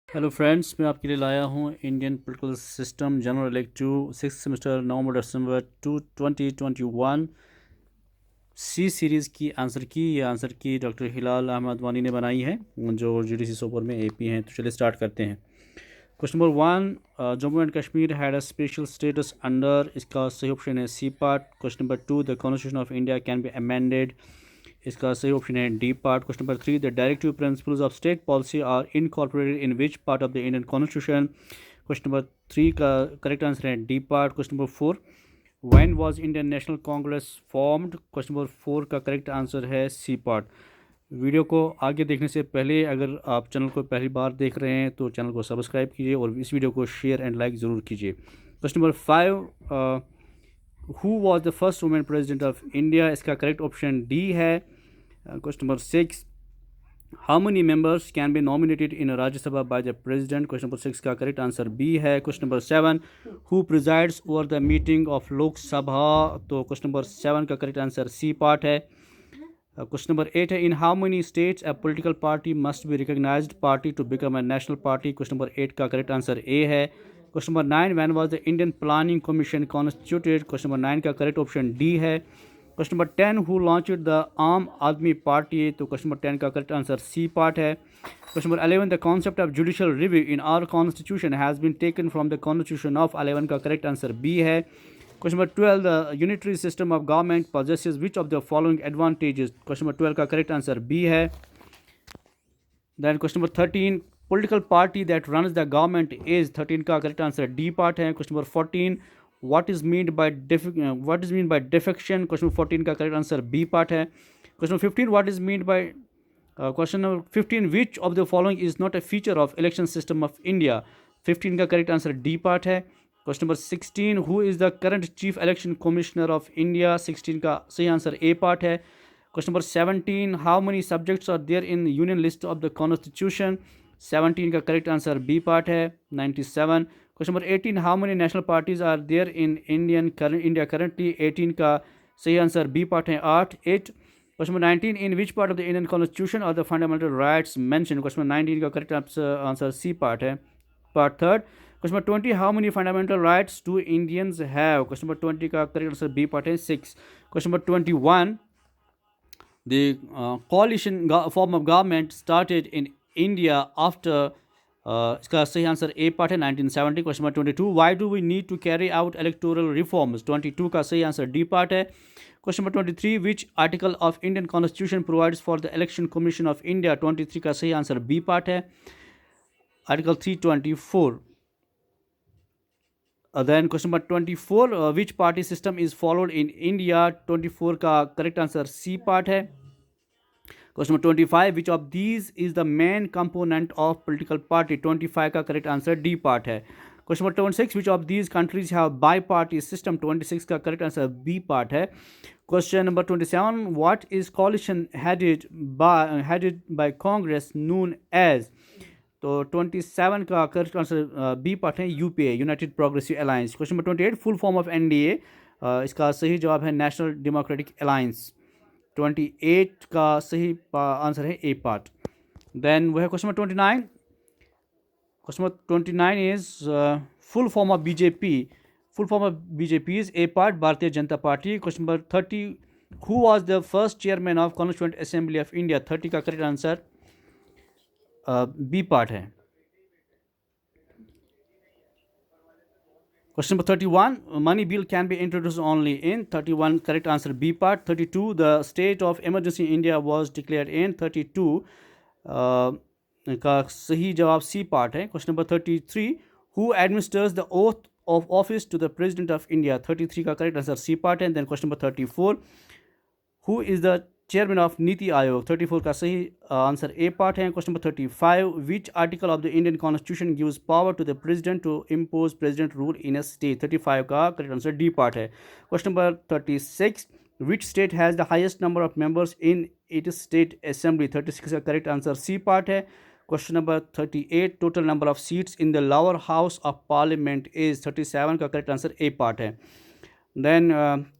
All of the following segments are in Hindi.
हेलो फ्रेंड्स, मैं आपके लिए लाया हूँ Indian political system general elective 6 semester November December 2021 C series की आंसर की। ये आंसर की डॉक्टर हिलाल अहमद वानी ने बनाई है, जो जीडीसी सोपोर में एपी हैं। तो चलिए स्टार्ट करते हैं। Question number 1, Jammu and Kashmir had a special status under. इसका सही ऑप्शन है C part. Question number 2, the constitution of India can be amended. इसका सही ऑप्शन है D part. Question number 3, the directive principles of state policy are incorporated in which part of the Indian constitution. Question number 3 का करेक्ट आंसर है D part. Question number 4, when was Indian national Congress formed. Question number 4 का करेक्ट आंसर है सी पार्ट। वीडियो को आगे देखने से पहले अगर आप चैनल को पहली बार देख रहे हैं तो चैनल को सब्सक्राइब कीजिए और इस वीडियो को शेयर एंड लाइक ज़रूर कीजिए। Question number 5, who was the first women president of India. इसका करेक्ट ऑप्शन डी है। Question number 6, how many members can be nominated in Rajya Sabha by the president। Question number 6 का करेक्ट आंसर बी है। Question number 7, who presides over the meeting of Lok Sabha. तो क्वेश्चन नंबर 7 का करेक्ट आंसर सी पार्ट है। क्वेश्चन नंबर 8 है, in how many states a political party must be recognized party to become a national party। Question number 8 का करेक्ट आंसर ए है। Question number 9, when was the Indian planning commission constituted. Question number 9 का करेक्ट ऑप्शन डी है। Question number 10, who launched the Aam Aadmi party. तो क्वेश्चन नंबर 10 का करेक्ट आंसर सी पार्ट है। Question number 11, the concept of judicial review in our constitution has been taken from the constitution of. 11 का करेक्ट आंसर बी है। Question number 12, the unitary system of government possesses which of the following advantages. Question number 12 का करेक्ट आंसर बी है। Then question number 13, political party that runs the government is. 13 का करेक्ट आंसर डी पार्ट है। Question number 14, what is mean by defection. Question number 14 का करेक्ट आंसर बी पार्ट है। Question number 15, what is mean by question number 15, which of the following is not a feature of election system of India. 15 का करेक्ट आंसर डी पार्ट है। Question number 16, who is the current chief election commissioner of India. 16 का सही आंसर ए पार्ट है। Question number 17, how many subjects are there in union list of the constitution. 17 का करेक्ट आंसर बी पार्ट है। 97, question number 18, how many national parties are there in India currently. 18 का सही आंसर बी पार्ट है 8। Question number 19, in which part of the Indian constitution are the fundamental rights mention. Question number 19 का करेक्ट आंसर सी पार्ट है, part third. Question number 20, how many fundamental rights do Indians have. Question number 20 का करेक्ट आंसर बी पार्ट है 6। Question number 21, the coalition form of government started in India after। इसका सही आंसर ए पार्ट है 1970। Question number 22, why do we need to carry out electoral reforms. 22 का सही आंसर डी पार्ट है। Question number 23, which article of Indian constitution provides for the election commission of India. 23 का सही आंसर बी पार्ट है, article 324। Then question number 24, which party system is followed in India। 24 का करेक्ट आंसर सी पार्ट है। Question number 25, which of these is the main component of political party. 25 का करेक्ट आंसर डी पार्ट है। Question number 26, which of these countries have bi party system. 26 का करेक्ट आंसर बी पार्ट है। Question number 27, what is coalition headed by Congress Noon as. तो 27 का करेक्ट आंसर बी पार्ट है, UPA United progressive alliance. Question number 28, full form of NDA. इसका सही जवाब है नेशनल डेमोक्रेटिक अलायंस। 28 का सही आंसर है ए पार्ट। देन वो है question number 29। Question number 29 is full form of BJP. Full form of BJP is a part Bharatiya Janata party. Question number 30, who was the first chairman of constituent assembly of India. 30 का करेक्ट आंसर बी पार्ट है। Question number 31, money bill can be introduced only in। 31 correct answer B part। 32, the state of emergency in India was declared in। 32 का सही जवाब C part है। Question number 33, who administers the oath of office to the president of India। 33 का correct answer C part है। Then question number 34, who is the chairman of NITI Aayog. 34 का सही आंसर ए पार्ट है। Question number 35, which article of the Indian constitution gives power to the president to impose president rule in a state. 35 का करेक्ट आंसर डी पार्ट है। Question number 36, which state has the highest number of members in its state assembly. 36 का करेक्ट आंसर सी पार्ट है। Question number 38, total number of seats in the lower house of parliament is. 37 का करेक्ट आंसर ए पार्ट है। Then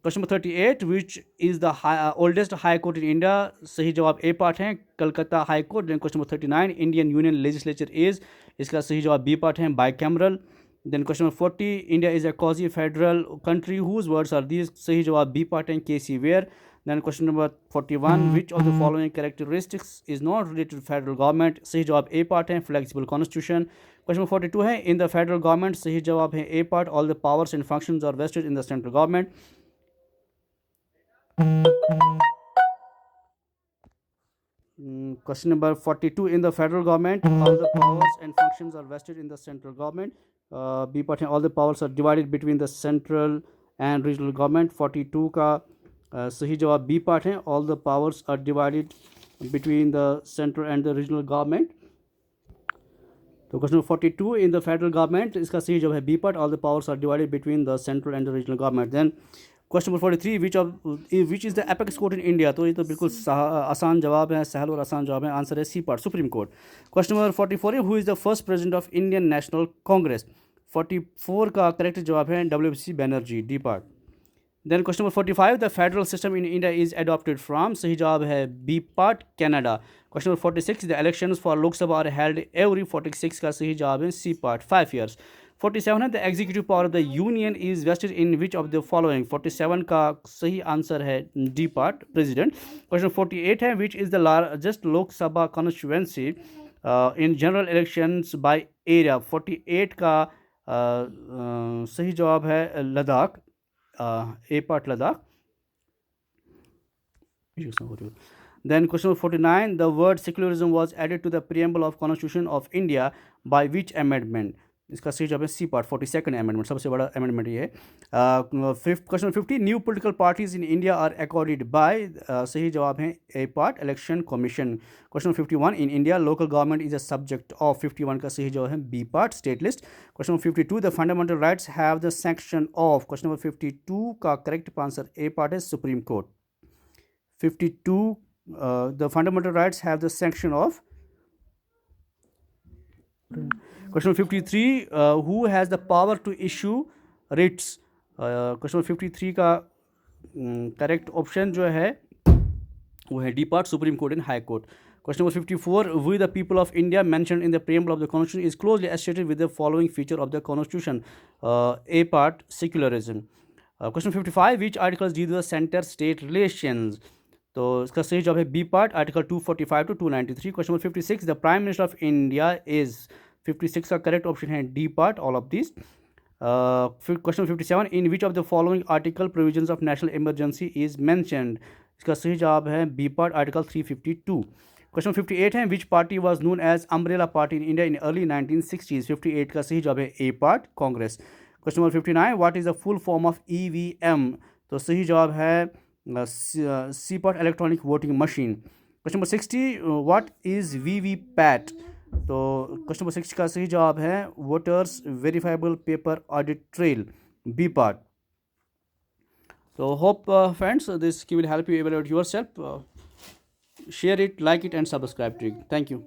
question number 38, which is the oldest high court in India। सही जवाब ए पार्ट है, Calcutta high court. Then question number 39, Indian Union Legislature is। इसका सही जवाब बी पार्ट है bicameral. Then question number 40, India is a quasi federal country whose words are these, सही जवाब बी पार्ट है K C. Then question number 41, which of the following characteristics is not related to federal government, सही जवाब A part है flexible constitution। Question number 42 है in the federal government, सही जवाब है A part, all the powers and functions are vested in the central government। Question number 42, in the federal government all the powers and functions are vested in the central government, B part है all the powers are divided between the central and regional government। 42 का सही जवाब बी पार्ट है all the powers are divided between the central and the regional government. तो question 42, in the federal government, इसका सही जवाब है B part, all the powers are divided between the central and the regional government. Then question number 43, which is the apex court in India, तो ये तो बिल्कुल आसान जवाब है, सहल और आसान जवाब है, आंसर है C part supreme court. Question number 44, who is the first president of Indian national Congress, 44 का करेक्ट जवाब है W Banerjee, D part. Then question number 45, the federal system in India is adopted from, सही जवाब है B part Canada. Question number 46, the elections for Lok Sabha are held every, 46 का सही जवाब है सी पार्ट 5 years। 47 है the executive power of the union is vested in which of the following, 47 का सही आंसर है डी पार्ट प्रेसिडेंट। क्वेश्चन 48 है विच is the largest Lok Sabha constituency in general elections by area, 48 का सही जवाब है Ladakh, A part Ladakh। Then question number 49, the word secularism was added to the preamble of Constitution of India by which amendment, इसका सही जवाब है सी पार्ट 42nd अमेंडमेंट, सबसे बड़ा अमेंडमेंट ये है। Question 50, new political parties in India are accorded by, सही जवाब है A part election commission. Question 51, in India local government is a subject of, 51 का सही जवाब है B part state list. Question 52, the fundamental rights have the sanction of, question number 52 का करेक्ट आंसर ए पार्ट है supreme court. 52, the fundamental rights have the sanction of. Question 53, who has the power to issue writs, question 53 का करेक्ट ऑप्शन जो है वो है D part supreme court and high court. Question number 54, we the people of India mentioned in the preamble of the constitution is closely associated with the following feature of the constitution, A part secularism. Question 55, which articles deal with the center state relations, तो इसका सही जवाब है B part article 245 to 293। Question number 56, the prime minister of India is, 56 का करेक्ट ऑप्शन है D part all of this. Question 57, in which of the following article provisions of national emergency is mentioned, इसका सही जवाब है बी पार्ट आर्टिकल 352। क्वेश्चन 58 है which party was known as umbrella party in India in early 1960s, 58 का सही जवाब है A part Congress. Question number 59, what is the full form of EVM, तो सही जवाब है C part electronic voting machine. Question number 60, what is VVPAT, तो क्वेश्चन नंबर 60 का सही जवाब है voters verifiable paper audit trail, B part. तो hope friends this will help you evaluate yourself, share it, like it and subscribe to it. Thank you.